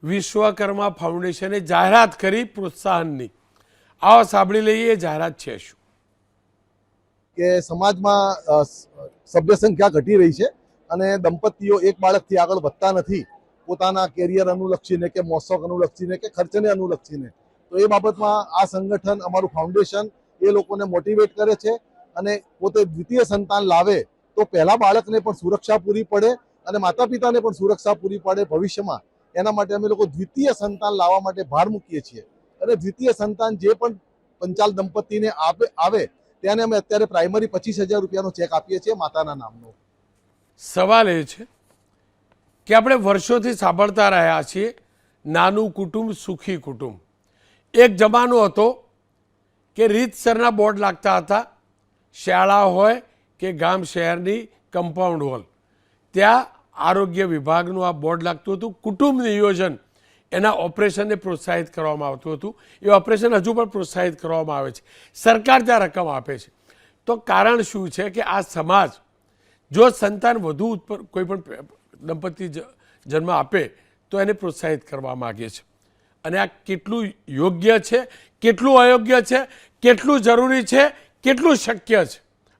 વિશ્વકર્મા ફાઉન્ડેશને જાહેરાત કરી પ્રોત્સાહનની. આવો સાંભળી લઈએ જાહેરાત છે શું. કે સમાજમાં સભ્ય સંખ્યા ઘટી રહી છે અને દંપતીઓ એક બાળકથી આગળ વધતા નથી, પોતાના કેરિયર અનુલક્ષીને કે મોસક અનુલક્ષીને કે ખર્ચને અનુલક્ષીને. તો એ બાબતમાં આ સંગઠન, અમારું ફાઉન્ડેશન એ લોકોને મોટિવેટ કરે છે અને પોતે દ્વિતીય સંતાન લાવે તો પહેલા બાળકને પણ સુરક્ષા પૂરી પડે અને માતા પિતાને પણ સુરક્ષા પૂરી પડે ભવિષ્યમાં. એના માટે અમે લોકો દ્વિતીય સંતાન લાવવા માટે ભાર મૂકીએ છીએ અને દ્વિતીય સંતાન જે પણ પંચાલ દંપતીને આવે તેને અમે અત્યારે પ્રાઇમરી 25,000 રૂપિયાનો ચેક આપીએ છીએ માતાના નામનો. સવાલ એ છે કે આપણે વર્ષોથી સાંભળતા રહ્યા છીએ નાનું કુટુંબ સુખી કુટુંબ. એક જમાનો હતો કે રીતસરના બોર્ડ લાગતા હતા, શાળા હોય કે ગામ શહેરની કમ્પાઉન્ડ વોલ, ત્યાં આરોગ્ય વિભાગનું આ બોર્ડ લાગતું હતું. કુટુંબ નિયોજન એના ઓપરેશનને પ્રોત્સાહિત કરવામાં આવતું હતું. એ ઓપરેશન હજુ પણ પ્રોત્સાહિત કરવામાં આવે છે. સરકાર ત્યાં રકમ આપે છે. તો કારણ શું છે કે આ સમાજ જો સંતાન વધુ કોઈ પણ દંપતી જન્મ આપે તો એને પ્રોત્સાહિત કરવા માગે છે. અને આ કેટલું યોગ્ય છે, કેટલું અયોગ્ય છે, કેટલું જરૂરી છે, કેટલું શક્ય છે,